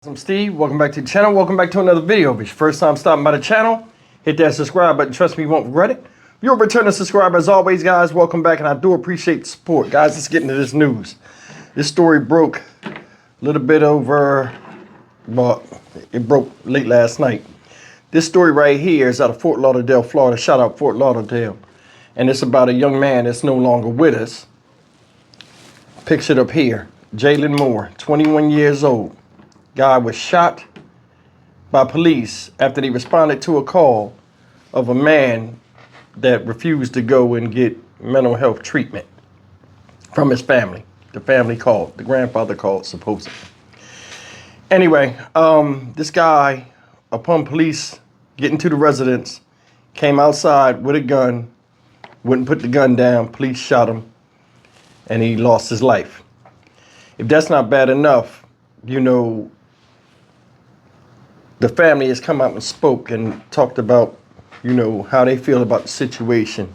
I'm Steve. Welcome back to the channel. Welcome back to another video. If it's your first time stopping by the channel, hit that subscribe button. Trust me, you won't regret it. If you're a returning subscriber, as always, guys, welcome back, and I do appreciate the support. Guys, let's get into this news. This story broke a little bit over, well, it broke late last night. This story right here is out of Fort Lauderdale, Florida. Shout out Fort Lauderdale. And it's about a young man that's no longer with us. Pictured up here. Jalen Moore, 21 years old. Guy was shot by police after they responded to a call of a man that refused to go and get mental health treatment from his family. The family called, the grandfather called, supposedly. Anyway, this guy, upon police getting to the residence, came outside with a gun, wouldn't put the gun down, police shot him, and he lost his life. If that's not bad enough, you know, the family has come out and spoke and talked about, you know, how they feel about the situation.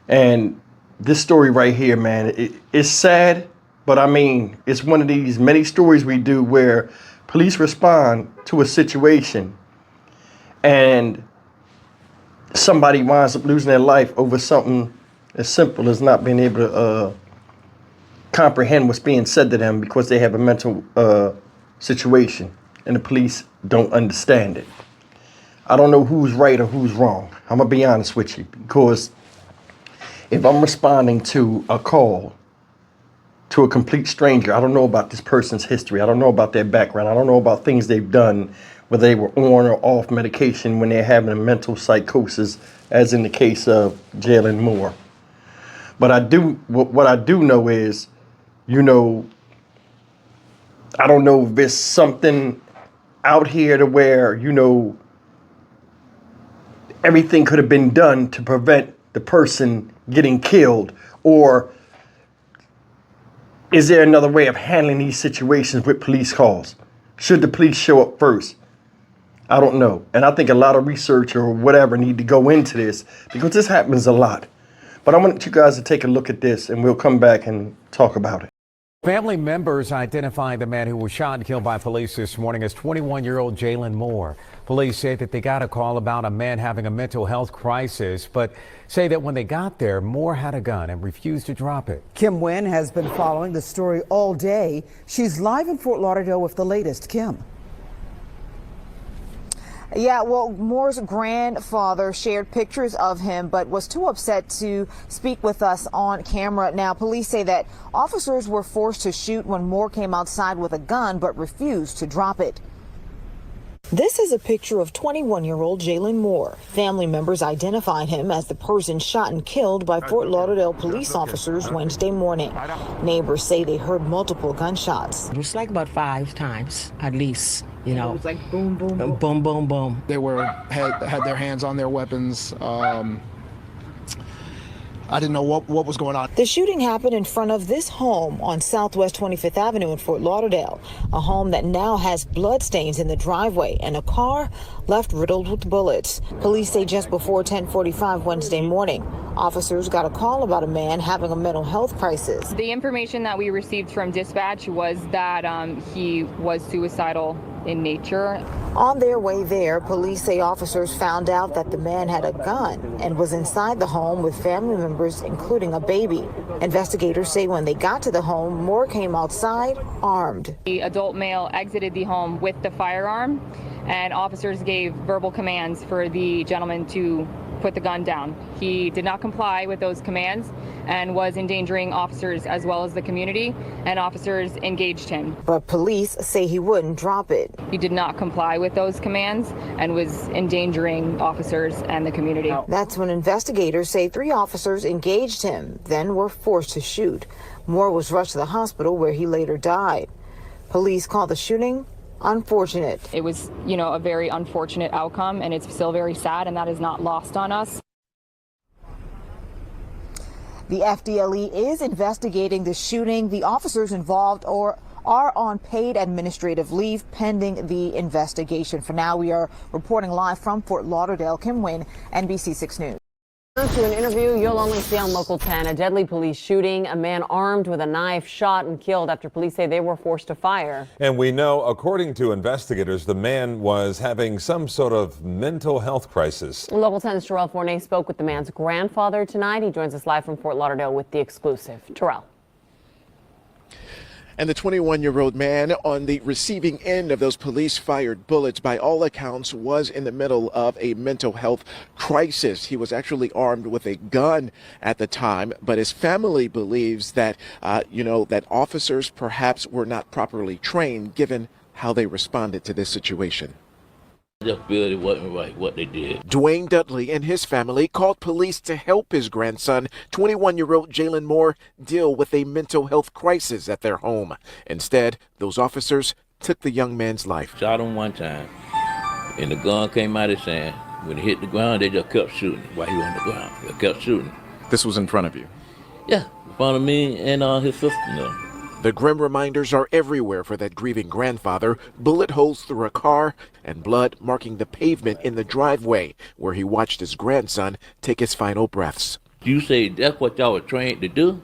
And this story right here, man, it's sad, but I mean, it's one of these many stories we do where police respond to a situation and somebody winds up losing their life over something as simple as not being able to comprehend what's being said to them because they have a mental situation. And the police don't understand it. I don't know who's right or who's wrong. I'm gonna be honest with you, because if I'm responding to a call to a complete stranger, I don't know about this person's history. I don't know about their background. I don't know about things they've done, whether they were on or off medication when they're having a mental psychosis, as in the case of Jalen Moore. But what I do know is, you know, I don't know if there's something out here to where, you know, everything could have been done to prevent the person getting killed, or is there another way of handling these situations with police calls? Should the police show up first? I don't know. And I think a lot of research or whatever need to go into this, because this happens a lot. But I want you guys to take a look at this and we'll come back and talk about it. Family members identifying the man who was shot and killed by police this morning as 21-year-old Jalen Moore. Police say that they got a call about a man having a mental health crisis, but say that when they got there, Moore had a gun and refused to drop it. Kim Nguyen has been following the story all day. She's live in Fort Lauderdale with the latest. Kim. Yeah, well, Moore's grandfather shared pictures of him, but was too upset to speak with us on camera. Now, police say that officers were forced to shoot when Moore came outside with a gun, but refused to drop it. This is a picture of 21-year-old Jalen Moore. Family members identified him as the person shot and killed by Fort Lauderdale police officers Wednesday morning. Neighbors say they heard multiple gunshots. It was like about 5 times, at least. You know, it was like boom, boom, boom, boom, boom, boom. They had their hands on their weapons. I didn't know what was going on. The shooting happened in front of this home on Southwest 25th Avenue in Fort Lauderdale, a home that now has bloodstains in the driveway and a car left riddled with bullets. Police say just before 10:45 Wednesday morning, officers got a call about a man having a mental health crisis. The information that we received from dispatch was that he was suicidal in nature. On their way there, police say officers found out that the man had a gun and was inside the home with family members, including a baby. Investigators say when they got to the home, Moore came outside armed. The adult male exited the home with the firearm, and officers gave verbal commands for the gentleman to put the gun down. He did not comply with those commands and was endangering officers as well as the community, and officers engaged him. But police say he wouldn't drop it. He did not comply with those commands and was endangering officers and the community. That's when investigators say 3 officers engaged him, then were forced to shoot. Moore was rushed to the hospital where he later died. Police call the shooting unfortunate. It was, you know, a very unfortunate outcome, and it's still very sad, and that is not lost on us. The Ft.LE is investigating the shooting. The officers involved are on paid administrative leave pending the investigation. For now, we are reporting live from Fort Lauderdale. Kim Nguyen, NBC6 News. To an interview you'll only see on Local 10. A deadly police shooting. A man armed with a knife shot and killed after police say they were forced to fire. And we know, according to investigators, the man was having some sort of mental health crisis. Local 10's Terrell Fournay spoke with the man's grandfather tonight. He joins us live from Fort Lauderdale with the exclusive. Terrell. And the 21-year-old man on the receiving end of those police-fired bullets, by all accounts, was in the middle of a mental health crisis. He was actually armed with a gun at the time, but his family believes that, that officers perhaps were not properly trained given how they responded to this situation. I just feel it wasn't right what they did. Dwayne Dudley and his family called police to help his grandson, 21-year-old Jalen Moore, deal with a mental health crisis at their home. Instead, those officers took the young man's life. Shot him one time, and the gun came out of his hand. When he hit the ground, they just kept shooting while he was on the ground. They kept shooting. This was in front of you? Yeah, in front of me and his sister. The grim reminders are everywhere for that grieving grandfather. Bullet holes through a car and blood marking the pavement in the driveway where he watched his grandson take his final breaths. You say that's what y'all were trained to do?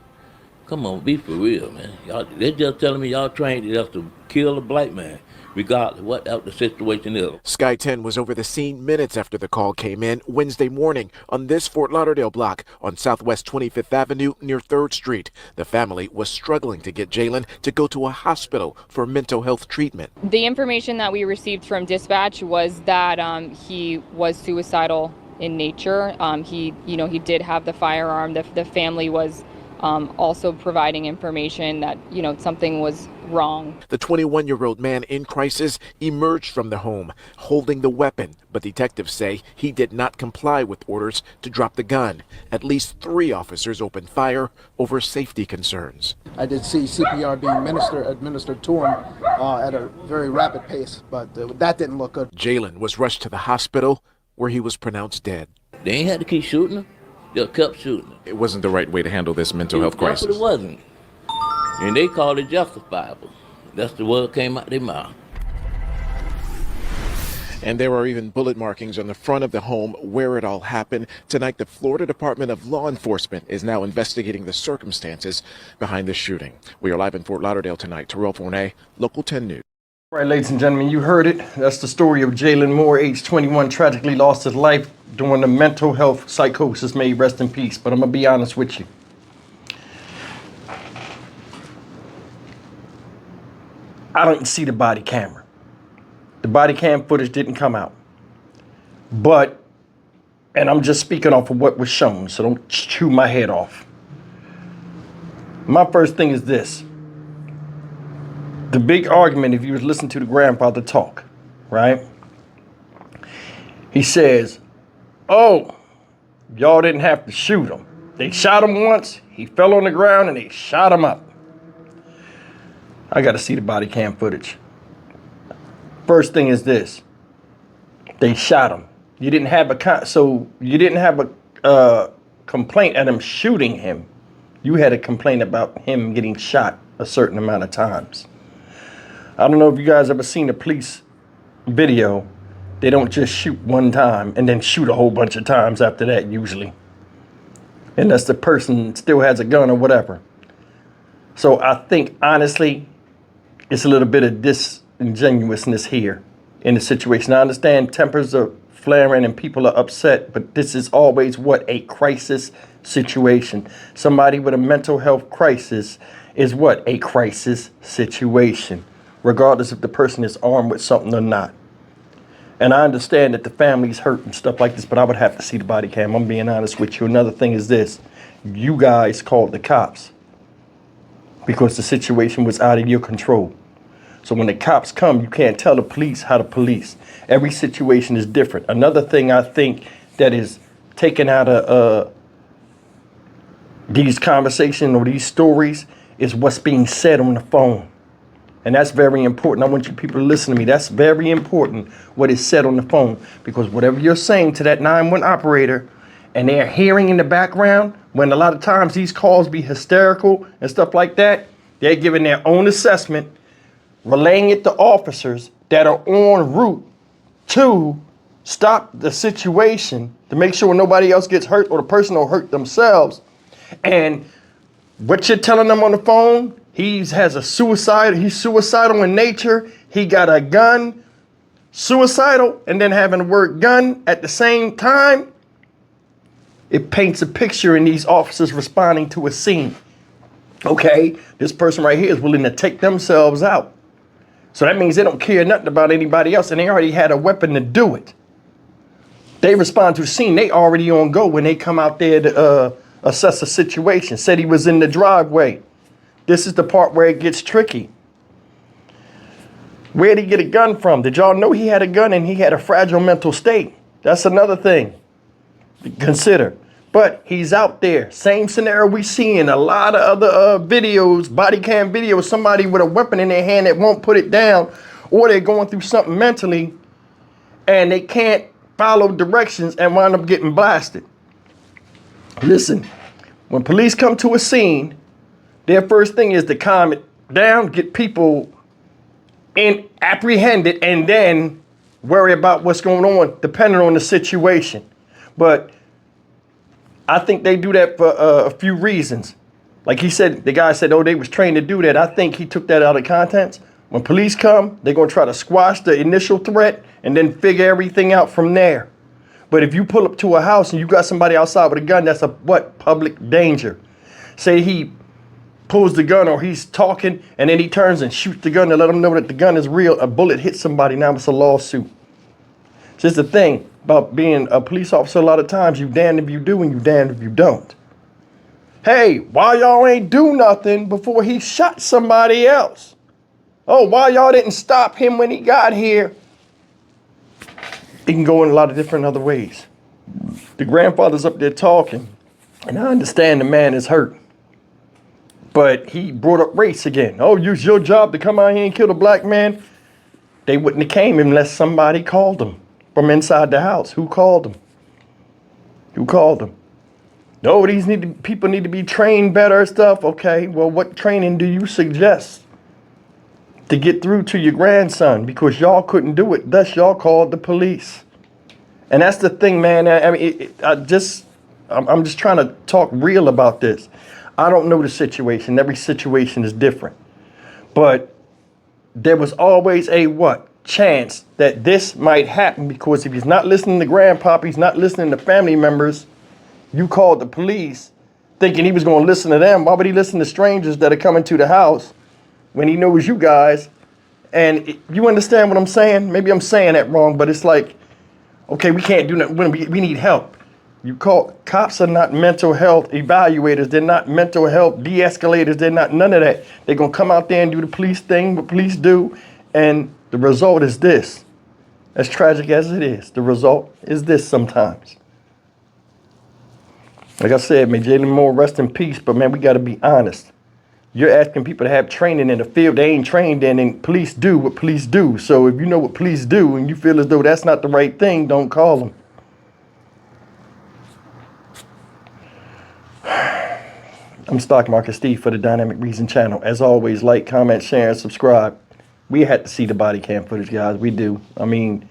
Come on, be for real, man. They're just telling me y'all trained just to kill a black man, regardless of what the situation is. Sky 10 was over the scene minutes after the call came in Wednesday morning on this Fort Lauderdale block on Southwest 25th Avenue near 3rd Street. The family was struggling to get Jalen to go to a hospital for mental health treatment. The information that we received from dispatch was that he was suicidal in nature. He did have the firearm. The family was also providing information that, something was wrong. The 21-year-old man in crisis emerged from the home holding the weapon, but detectives say he did not comply with orders to drop the gun. At least 3 officers opened fire over safety concerns. I did see CPR being administered to him at a very rapid pace, but that didn't look good. Jalen was rushed to the hospital where he was pronounced dead. They ain't had to keep shooting him. They kept shooting. It wasn't the right way to handle this mental health crisis. It wasn't. And they called it justifiable. That's the word that came out their mouth. And there are even bullet markings on the front of the home where it all happened. Tonight, the Florida Department of Law Enforcement is now investigating the circumstances behind the shooting. We are live in Fort Lauderdale tonight. Terrell Fournay, Local 10 News. All right, ladies and gentlemen, you heard it. That's the story of Jalen Moore, age 21, tragically lost his life during a mental health psychosis. May he rest in peace. But I'm going to be honest with you. I didn't see the body camera. The body cam footage didn't come out. But, and I'm just speaking off of what was shown, so don't chew my head off. My first thing is this. The big argument, if you was listening to the grandfather talk, right? He says, oh, y'all didn't have to shoot him. They shot him once, he fell on the ground, and they shot him up. I got to see the body cam footage. First thing is this. They shot him. You didn't have a complaint at him shooting him. You had a complaint about him getting shot a certain amount of times. I don't know if you guys ever seen a police video. They don't just shoot one time and then shoot a whole bunch of times after that, usually. Unless the person still has a gun or whatever. So I think, honestly, it's a little bit of disingenuousness here in the situation. I understand tempers are flaring and people are upset, but this is always what? A crisis situation. Somebody with a mental health crisis is what? A crisis situation, regardless if the person is armed with something or not. And I understand that the family's hurt and stuff like this, but I would have to see the body cam. I'm being honest with you. Another thing is this. You guys called the cops because the situation was out of your control. So when the cops come, you can't tell the police how to police. Every situation is different. Another thing I think that is taken out of these conversations or these stories is what's being said on the phone. And that's very important. I want you people to listen to me. That's very important, what is said on the phone. Because whatever you're saying to that 911 operator and they're hearing in the background, when a lot of times these calls be hysterical and stuff like that, they're giving their own assessment, relaying it to officers that are en route to stop the situation to make sure nobody else gets hurt or the person will hurt themselves. And what you're telling them on the phone, he's suicidal in nature, he got a gun, suicidal, and then having the word gun at the same time, it paints a picture in these officers responding to a scene. Okay, this person right here is willing to take themselves out. So that means they don't care nothing about anybody else, and they already had a weapon to do it. They respond to a scene, they already on go when they come out there to assess a situation. Said he was in the driveway. This is the part where it gets tricky. Where'd he get a gun from? Did y'all know he had a gun and he had a fragile mental state? That's another thing to consider. But he's out there. Same scenario we see in a lot of other videos, body cam videos, somebody with a weapon in their hand that won't put it down, or they're going through something mentally and they can't follow directions and wind up getting blasted. Listen, when police come to a scene, their first thing is to calm it down, get people apprehended, and then worry about what's going on depending on the situation. But I think they do that for a few reasons. Like he said, the guy said, oh, they was trained to do that. I think he took that out of context. When police come, they're going to try to squash the initial threat and then figure everything out from there. But if you pull up to a house and you got somebody outside with a gun, that's a public danger. Say he pulls the gun or he's talking and then he turns and shoots the gun to let them know that the gun is real. A bullet hits somebody, now it's a lawsuit. It's just the thing about being a police officer, a lot of times you damned if you do and you damned if you don't. Hey, why y'all ain't do nothing before he shot somebody else? Oh, why y'all didn't stop him when he got here? It can go in a lot of different other ways. The grandfather's up there talking, and I understand the man is hurt. But he brought up race again. Oh, it's your job to come out here and kill the black man. They wouldn't have came unless somebody called them from inside the house. Who called them? Who called them? No, people need to be trained better and stuff. Okay, well, what training do you suggest to get through to your grandson? Because y'all couldn't do it, thus y'all called the police. And that's the thing, man. I mean, I'm just trying to talk real about this. I don't know the situation. Every situation is different. But there was always a chance that this might happen, because if he's not listening to grandpop, he's not listening to family members, you called the police thinking he was going to listen to them. Why would he listen to strangers that are coming to the house when he knows you guys? And you understand what I'm saying? Maybe I'm saying that wrong, but it's like, okay, we can't do nothing. We need help. You call, cops are not mental health evaluators. They're not mental health de-escalators. They're not none of that. They're going to come out there and do the police thing, what police do. And the result is this. As tragic as it is, the result is this sometimes. Like I said, may Jalen Moore rest in peace, but man, we got to be honest. You're asking people to have training in the field they ain't trained in, and police do what police do. So if you know what police do and you feel as though that's not the right thing, don't call them. I'm Stock Market Steve for the Dynamic Reason channel. As always, like, comment, share, and subscribe. We had to see the body cam footage, guys. We do. I mean,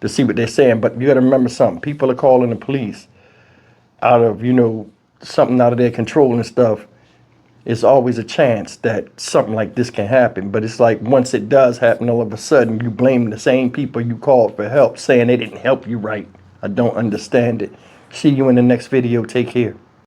to see what they're saying. But you got to remember something. People are calling the police out of, something out of their control and stuff. It's always a chance that something like this can happen. But it's like once it does happen, all of a sudden you blame the same people you called for help, saying they didn't help you right. I don't understand it. See you in the next video. Take care.